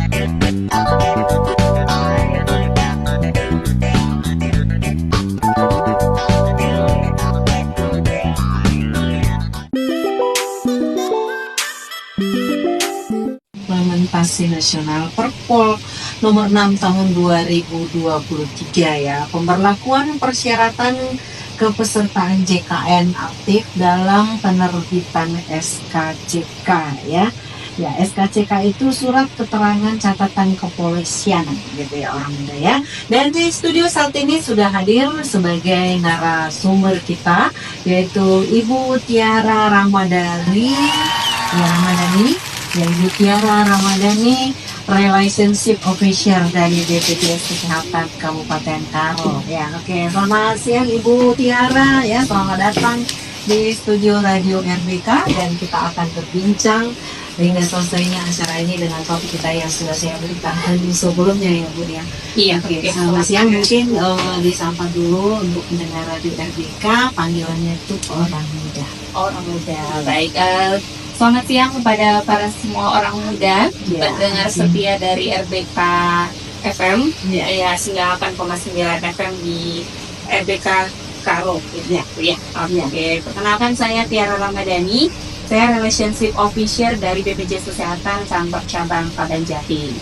Implementasi nasional Perpol nomor 6 tahun 2023 ya, pemberlakuan persyaratan kepesertaan JKN aktif dalam penerbitan SKCK ya. Ya, SKCK itu surat keterangan catatan kepolisian gitu ya orang muda ya. Dan di studio saat ini sudah hadir sebagai narasumber kita yaitu Ibu Tiara Ramadhani. Ibu Tiara Ramadhani, Relationship Officer dari BPJS Kesehatan Kabupaten Karo. Ya, oke. Selamat siang Ibu Tiara ya. Selamat datang di studio Radio RBK dan kita akan berbincang hingga selesainya acara ini dengan topik kita yang sudah saya berikan tadi sebelumnya ya Bu ya. Iya. Oke. Selamat siang, mungkin disapa dulu untuk pendengar Radio RBK, panggilannya itu orang muda. Orang muda. Baik. Selamat siang kepada para semua orang muda, pendengar setia dari RBK FM, ya 98,9 FM di RBK Karo. Oke. Perkenalkan saya Tiara Ramadhani, saya Relationship Officer dari BPJS Kesehatan Cabang Kabanjahe.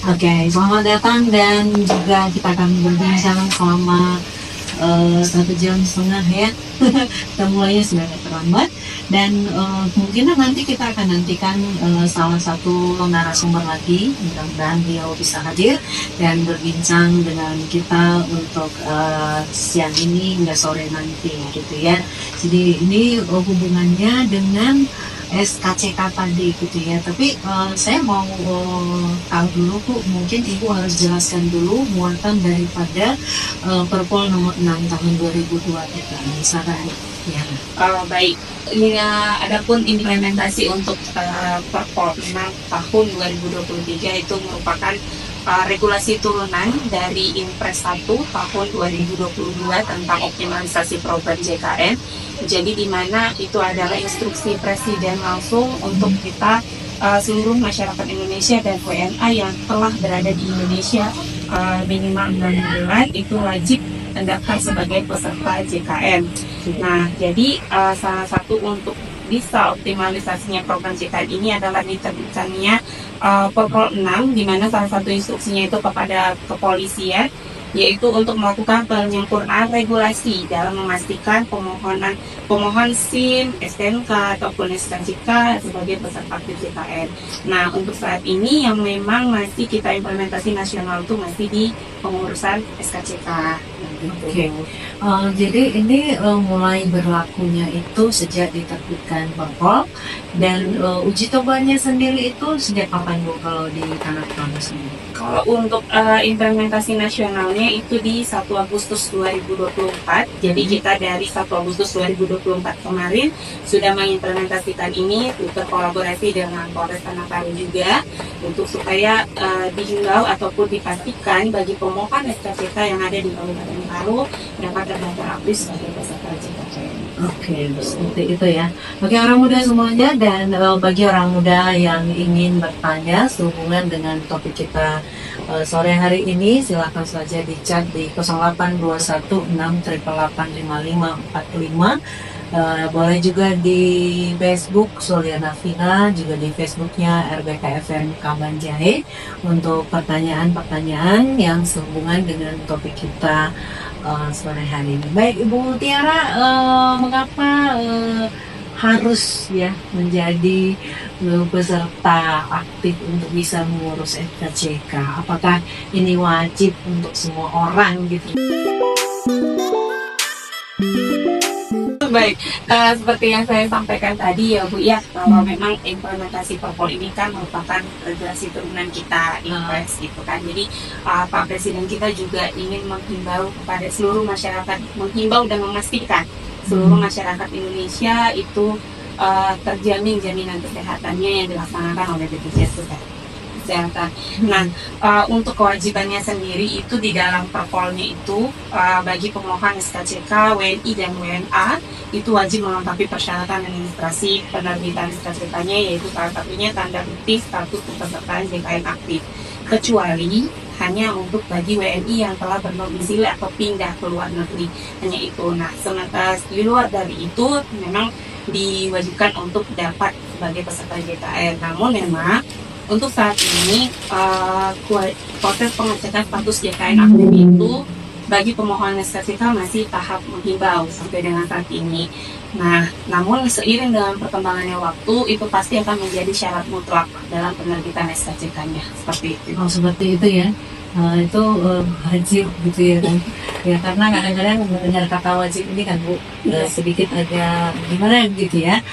Oke, selamat datang dan juga kita akan berbincang selama 1,5 jam ya. Kita mulainya sudah terlambat dan mungkin nanti kita akan nantikan salah satu narasumber lagi, mudah-mudahan beliau bisa hadir dan berbincang dengan kita untuk siang ini hingga sore nanti gitu ya. Jadi ini hubungannya dengan SKCK tadi gitu ya, tapi saya mau tahu dulu Bu, mungkin Ibu harus jelaskan dulu muatan daripada Perpol nomor 6 tahun 2023 ini saran ya. Baik, ini adapun implementasi untuk Perpol 6 tahun 2023 itu merupakan regulasi turunan dari Impres 1 tahun 2022 tentang optimalisasi program JKN. Jadi di mana itu adalah instruksi Presiden langsung untuk kita seluruh masyarakat Indonesia dan WNA yang telah berada di Indonesia minimal 6 bulan itu wajib terdaftar sebagai peserta JKN. Nah, jadi salah satu untuk bisa optimalisasinya program JKN ini adalah diterbitkannya Perpol 6, di mana salah satu instruksinya itu kepada kepolisian, yaitu untuk melakukan penyempurnaan regulasi dalam memastikan pemohon SIM, STNK ataupun SKCK sebagai peserta aktif JKN. Nah, untuk saat ini yang memang masih kita implementasi nasional itu masih di pengurusan SKCK. Oke. Jadi ini mulai berlakunya itu sejak diterbitkan Perpol dan uji cobanya sendiri itu sejak kapan Bu kalau di Tanah Tondo sendiri? Kalau untuk implementasi nasionalnya itu di 1 Agustus 2024. Jadi kita dari 1 Agustus 2024 kemarin sudah mengimplementasikan ini, berkolaborasi dengan Polres Tanah Karo juga untuk supaya dihimbau ataupun dipastikan bagi pemohon SKCK yang ada di Kabupaten Karo dapat terdaftar aktif sebagai peserta JKN. Oke, seperti itu ya. Bagi orang muda semuanya dan bagi orang muda yang ingin bertanya sehubungan dengan topik kita sore hari ini, silakan saja di chat di 082168885545. Boleh juga di Facebook Suliana Vina, juga di Facebooknya RBK FM Kabanjahe untuk pertanyaan-pertanyaan yang sehubungan dengan topik kita sore hari ini. Baik Ibu Tiara, mengapa harus ya menjadi peserta aktif untuk bisa mengurus SKCK? Apakah ini wajib untuk semua orang gitu? Baik, seperti yang saya sampaikan tadi ya Bu ya, kalau memang implementasi Perpol ini kan merupakan regulasi turunan kita Impres gitu kan. Jadi Pak Presiden kita juga ingin menghimbau kepada seluruh masyarakat, menghimbau dan memastikan seluruh masyarakat Indonesia itu terjamin jaminan kesehatannya yang dilaksanakan oleh BPJS Kesehatan. kesehatan. Nah, untuk kewajibannya sendiri itu di dalam perpolnya itu bagi pemohon SKCK, WNI dan WNA itu wajib melengkapi persyaratan administrasi penerbitan SKCK-nya, yaitu salah satunya tanda bukti status kepesertaan JKN aktif, kecuali hanya untuk bagi WNI yang telah berdomisili atau pindah ke luar negeri, hanya itu. Nah, sementara di luar dari itu memang diwajibkan untuk dapat sebagai peserta JKN. Namun memang untuk saat ini proses pengecekan status JKN aktif itu bagi pemohon SKCK masih tahap menghimbau sampai dengan saat ini. Nah, namun seiring dengan perkembangannya waktu itu pasti akan menjadi syarat mutlak dalam penerbitan SKCK-nya, seperti itu. Oh, seperti itu ya. Itu wajib gitu ya kan. Ya karena kadang-kadang mendengar kata wajib ini kan Bu sedikit agak gimana gitu ya.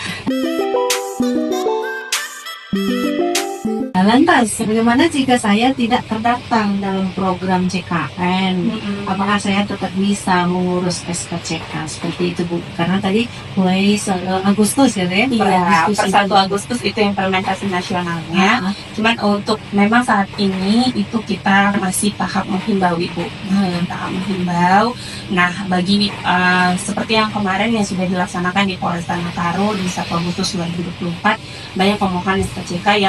Lantas, bagaimana jika saya tidak terdaftar dalam program JKN? Apakah saya tetap bisa mengurus SKCK seperti itu Bu? Karena tadi mulai Agustus ya, Iya, per 1 Agustus itu implementasi nasionalnya. Cuman untuk memang saat ini itu kita masih tahap menghimbau Ibu. Tahap menghimbau. Nah, bagi seperti yang kemarin yang sudah dilaksanakan di Polres Tanah di 1 Agustus 2024, banyak pemohon SKCK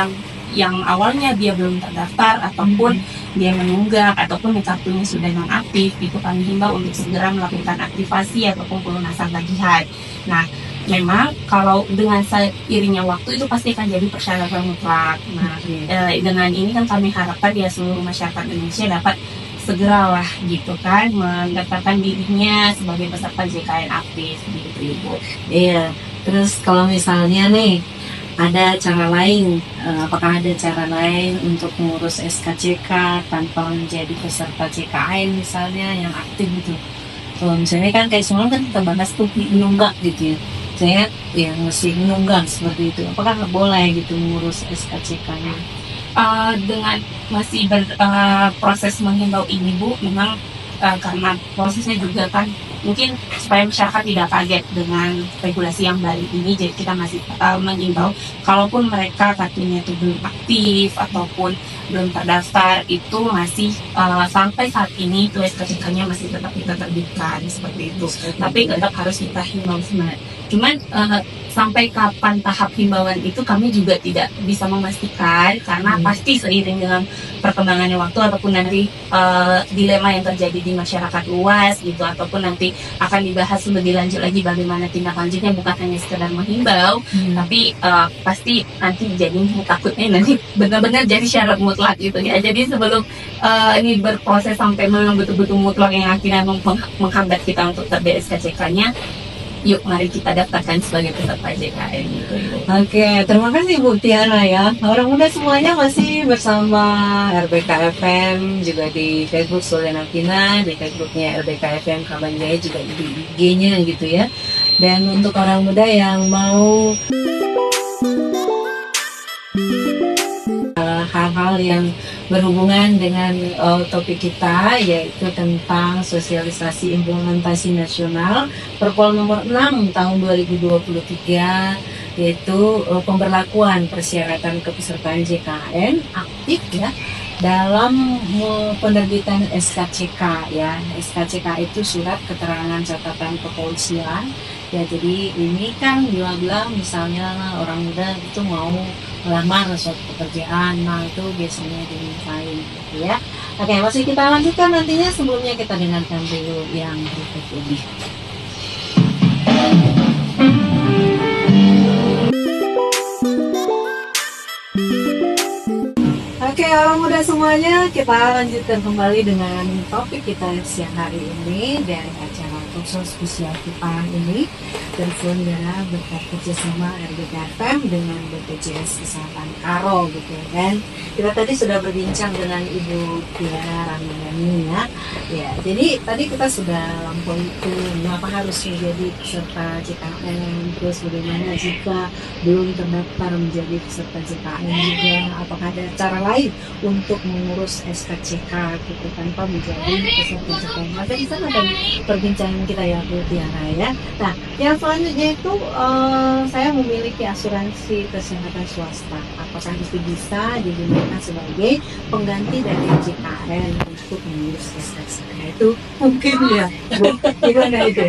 yang awalnya dia belum terdaftar ataupun dia menunggak ataupun kartunya sudah nonaktif, itu kami himbau untuk segera melakukan aktivasi ataupun pelunasan tagihan. Nah, memang kalau dengan seiringnya waktu itu pasti akan jadi persyaratan mutlak. Nah, dengan ini kan kami harapkan ya seluruh masyarakat Indonesia dapat segeralah gitu kan mendaftarkan dirinya sebagai peserta JKN aktif gitu Ibu. Iya. Terus kalau misalnya nih ada cara lain, apakah ada cara lain untuk mengurus SKCK tanpa menjadi peserta JKN misalnya yang aktif gitu? Kalau misalnya kan kayak semalam kan kita bahas tuh menunggak gitu ya, saya yang masih menunggak seperti itu, apakah boleh gitu mengurus SKCK-nya? Dengan masih proses menghimbau ini Bu, memang karena prosesnya juga kan mungkin supaya masyarakat tidak kaget dengan regulasi yang baru ini, jadi kita masih mengimbau kalaupun mereka kartunya itu belum aktif ataupun belum terdaftar itu masih sampai saat ini itu SKCK-nya masih tetap kita terbitkan seperti itu. Tapi tetap harus kita himbau sebenarnya. Cuman sampai kapan tahap himbauan itu kami juga tidak bisa memastikan karena pasti seiring dengan perkembangannya waktu ataupun nanti dilema yang terjadi di masyarakat luas gitu, ataupun nanti akan dibahas lebih lanjut lagi bagaimana tindak lanjutnya, bukan hanya sekedar menghimbau tapi pasti nanti jadi takutnya nanti benar-benar jadi syarat mutlak gitu ya. Jadi sebelum ini berproses sampai memang betul-betul mutlak yang akhirnya menghambat kita untuk terbit SKCK-nya, yuk mari kita daftarkan sebagai peserta JKN gitu. Oke, terima kasih Bu Tiara ya. Orang muda semuanya masih bersama RBK FM, juga di Facebook Sulena Vina, di Facebooknya RBK FM Kaban Jaya, juga di IG-nya gitu ya. Dan untuk orang muda yang mau hal-hal yang berhubungan dengan topik kita, yaitu tentang sosialisasi implementasi nasional Perpol nomor 6 tahun 2023, yaitu pemberlakuan persyaratan kepesertaan JKN aktif ya dalam penerbitan SKCK ya. SKCK itu surat keterangan catatan kepolisian ya. Jadi ini kan bila-bila misalnya orang muda itu mau melamar suatu pekerjaan, nah itu biasanya dimintain gitu ya. Oke, masih kita lanjutkan nantinya, sebelumnya kita dengarkan dulu yang berikut ini. Oke, orang muda semuanya, kita lanjutkan kembali dengan topik kita siang hari ini dari acara khusus spesial kita ini, terselenggara berkat kerjasama RBK FM dengan BPJS Kesehatan Karo gitu kan. Kita tadi sudah berbincang dengan Ibu Tiara Ramadhani ya. Jadi tadi kita sudah lampaui itu mengapa harus menjadi peserta JKN, terus bagaimana jika belum terdaftar menjadi peserta JKN juga, apakah ada cara lain untuk mengurus SKCK gitu tanpa menjadi peserta JKN. Maka di sana ada perbincangan kita ya Bu Tiara ya. Nah, yang selanjutnya itu saya memiliki asuransi kesehatan swasta. Apakah itu bisa digunakan sebagai pengganti dari JKN untuk mengurus SSK itu mungkin ya Bu, gimana itu?